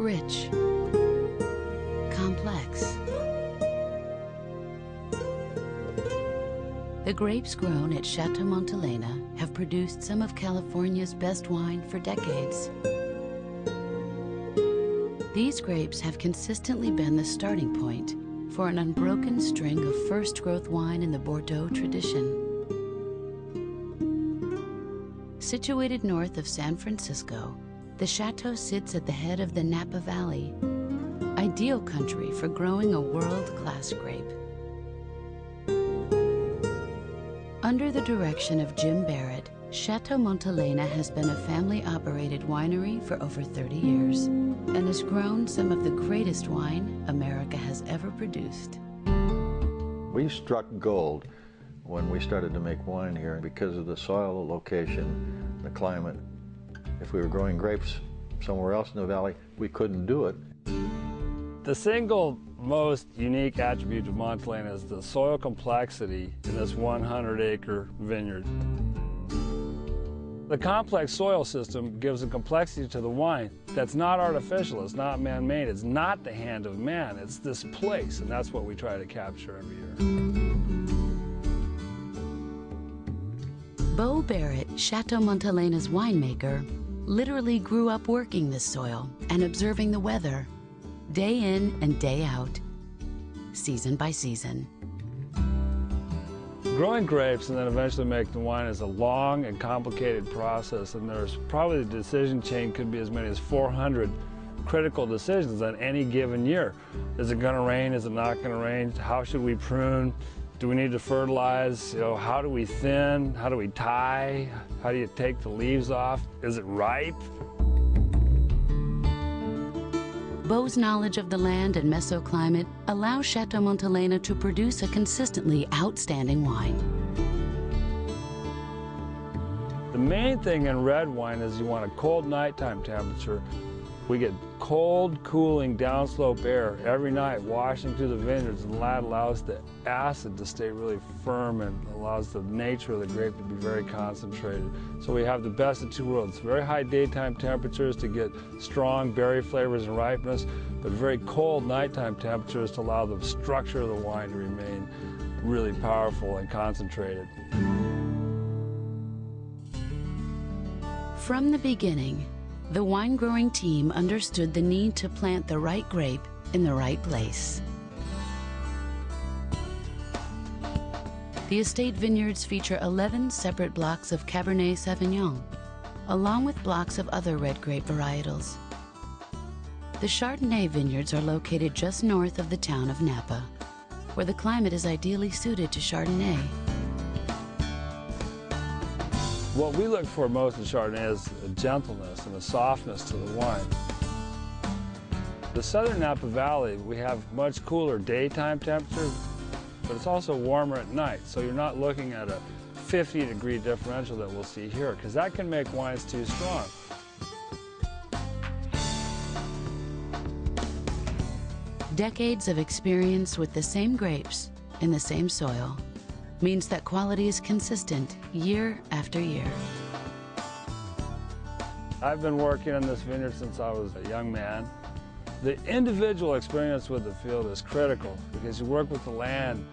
rich, complex. The grapes grown at Chateau Montelena have produced some of California's best wine for decades. These grapes have consistently been the starting point for an unbroken string of first-growth wine in the Bordeaux tradition. Situated north of San Francisco, the chateau sits at the head of the Napa Valley, ideal country for growing a world-class grape. Under the direction of Jim Barrett, Chateau Montelena has been a family-operated winery for over 30 years and has grown some of the greatest wine America has ever produced. We struck gold when we started to make wine here because of the soil, the location, the climate. If we were growing grapes somewhere else in the valley, we couldn't do it. The single most unique attribute of Montelena is the soil complexity in this 100-acre vineyard. The complex soil system gives a complexity to the wine that's not artificial, it's not man-made, it's not the hand of man, it's this place, and that's what we try to capture every year. Beau Barrett, Chateau Montelena's winemaker, literally grew up working this soil and observing the weather, day in and day out, season by season. Growing grapes and then eventually making wine is a long and complicated process, and there's probably the decision chain could be as many as 400 critical decisions on any given year. Is it going to rain? Is it not going to rain? How should we prune? Do we need to fertilize? How do we thin? How do we tie? How do you take the leaves off? Is it ripe? Beau's knowledge of the land and mesoclimate allows Chateau Montelena to produce a consistently outstanding wine. The main thing in red wine is you want a cold nighttime temperature. We get cold, cooling, downslope air every night washing through the vineyards, and that allows the acid to stay really firm and allows the nature of the grape to be very concentrated. So we have the best of two worlds. Very high daytime temperatures to get strong berry flavors and ripeness, but very cold nighttime temperatures to allow the structure of the wine to remain really powerful and concentrated. From the beginning, the wine-growing team understood the need to plant the right grape in the right place. The estate vineyards feature 11 separate blocks of Cabernet Sauvignon, along with blocks of other red grape varietals. The Chardonnay vineyards are located just north of the town of Napa, where the climate is ideally suited to Chardonnay. What we look for most in Chardonnay is a gentleness and a softness to the wine. The southern Napa Valley, we have much cooler daytime temperatures, but it's also warmer at night, so you're not looking at a 50-degree differential that we'll see here, because that can make wines too strong. Decades of experience with the same grapes in the same soil means that quality is consistent year after year. I've been working in this vineyard since I was a young man. The individual experience with the field is critical because you work with the land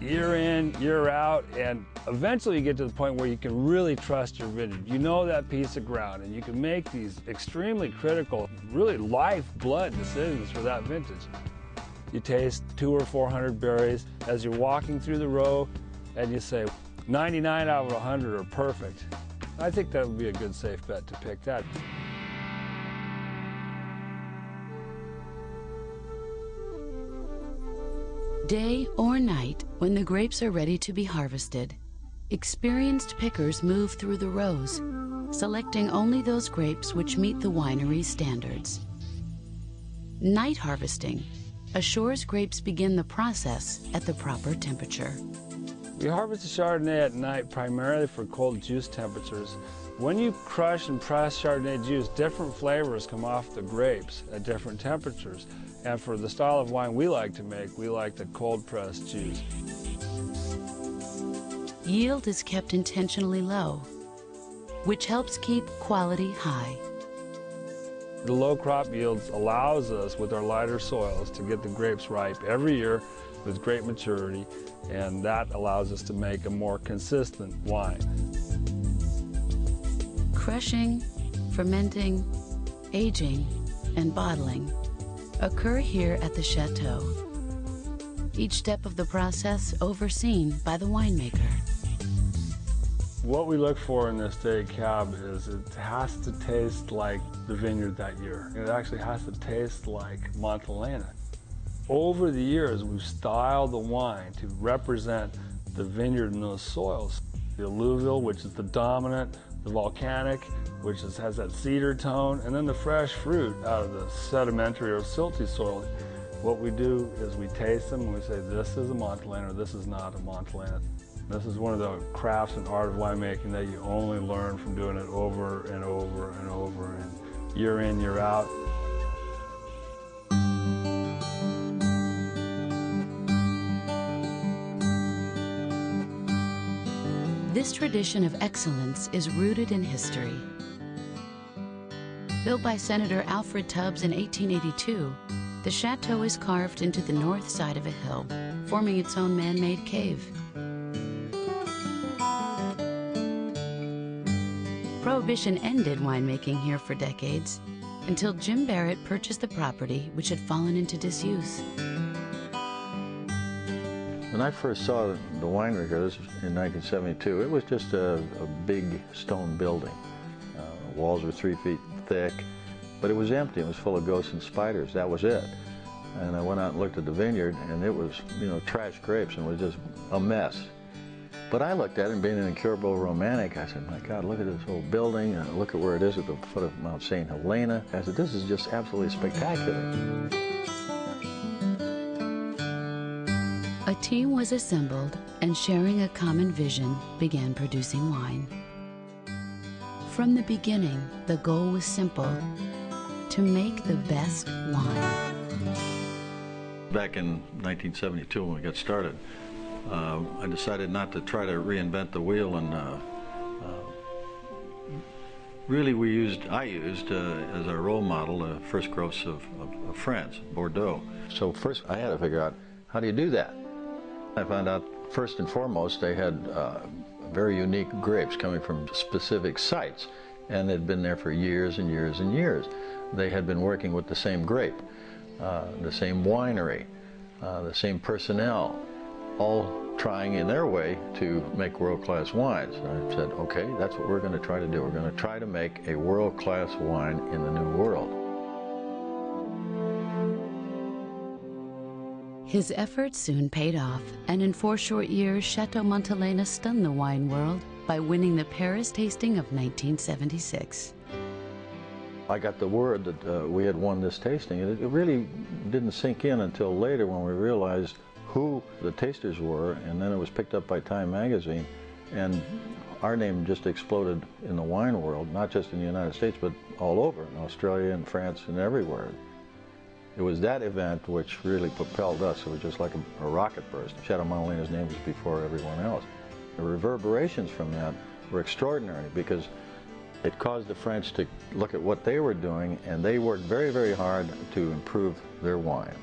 year in, year out, and eventually you get to the point where you can really trust your vineyard. You know that piece of ground, and you can make these extremely critical, really lifeblood decisions for that vintage. You taste 200 or 400 berries as you're walking through the row, and you say 99 out of 100 are perfect. I think that would be a good safe bet to pick that. Day or night, when the grapes are ready to be harvested, experienced pickers move through the rows, selecting only those grapes which meet the winery's standards. Night harvesting assures grapes begin the process at the proper temperature. We harvest the Chardonnay at night primarily for cold juice temperatures. When you crush and press Chardonnay juice, different flavors come off the grapes at different temperatures. And for the style of wine we like to make, we like the cold pressed juice. Yield is kept intentionally low, which helps keep quality high. The low crop yields allows us, with our lighter soils, to get the grapes ripe every year with great maturity, and that allows us to make a more consistent wine. Crushing, fermenting, aging, and bottling occur here at the chateau. Each step of the process overseen by the winemaker. What we look for in this day cab is it has to taste like the vineyard that year. It actually has to taste like Montelena. Over the years, we've styled the wine to represent the vineyard in those soils. The alluvial, which is the dominant, the volcanic, which has that cedar tone, and then the fresh fruit out of the sedimentary or silty soil. What we do is we taste them and we say, this is a Montelena or this is not a Montelena. This is one of the crafts and art of winemaking that you only learn from doing it over and over and over, and year in, year out. This tradition of excellence is rooted in history. Built by Senator Alfred Tubbs in 1882, the chateau is carved into the north side of a hill, forming its own man-made cave. Prohibition ended winemaking here for decades, until Jim Barrett purchased the property, which had fallen into disuse. When I first saw the winery here, this was in 1972, it was just a big stone building. Walls were 3 feet thick, but it was empty. It was full of ghosts and spiders. That was it. And I went out and looked at the vineyard, and it was, trash grapes, and it was just a mess. But I looked at it, and being an incurable romantic, I said, my God, look at this whole building, and look at where it is at the foot of Mount St. Helena. I said, this is just absolutely spectacular. A team was assembled, and sharing a common vision, began producing wine. From the beginning, the goal was simple: to make the best wine. Back in 1972, when we got started, I decided not to try to reinvent the wheel, and really I used as our role model the first growths of France, Bordeaux. So first I had to figure out, how do you do that? I found out first and foremost they had very unique grapes coming from specific sites, and they'd been there for years and years and years. They had been working with the same grape, the same winery, the same personnel, all trying in their way to make world-class wines. And I said, okay, that's what we're going to try to do. We're going to try to make a world-class wine in the New World. His efforts soon paid off, and in 4 short years, Chateau Montelena stunned the wine world by winning the Paris tasting of 1976. I got the word that we had won this tasting, and it really didn't sink in until later when we realized who the tasters were, and then it was picked up by Time magazine, and our name just exploded in the wine world, not just in the United States, but all over, in Australia and France and everywhere. It was that event which really propelled us. It was just like a rocket burst. Chateau Montelena's name was before everyone else. The reverberations from that were extraordinary, because it caused the French to look at what they were doing, and they worked very, very hard to improve their wine.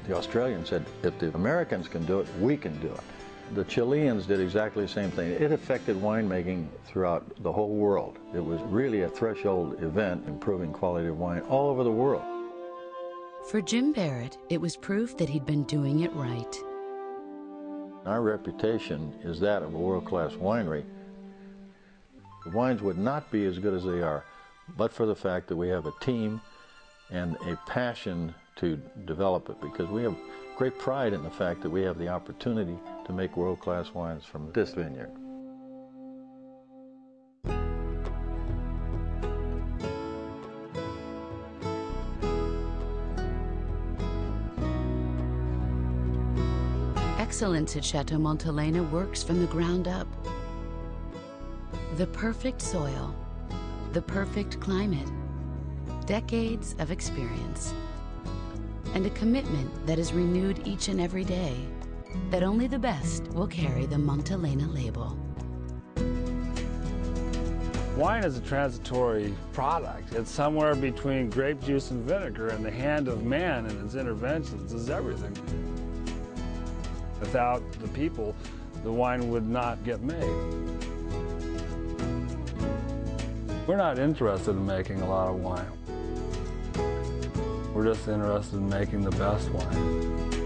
The Australians said, if the Americans can do it, we can do it. The Chileans did exactly the same thing. It affected winemaking throughout the whole world. It was really a threshold event, improving quality of wine all over the world. For Jim Barrett, it was proof that he'd been doing it right. Our reputation is that of a world-class winery. The wines would not be as good as they are, but for the fact that we have a team and a passion to develop it, because we have great pride in the fact that we have the opportunity to make world-class wines from this vineyard. Excellence at Chateau Montelena works from the ground up. The perfect soil, the perfect climate, decades of experience, and a commitment that is renewed each and every day, that only the best will carry the Montelena label. Wine is a transitory product. It's somewhere between grape juice and vinegar, and the hand of man and its interventions is everything. Without the people, the wine would not get made. We're not interested in making a lot of wine. We're just interested in making the best wine.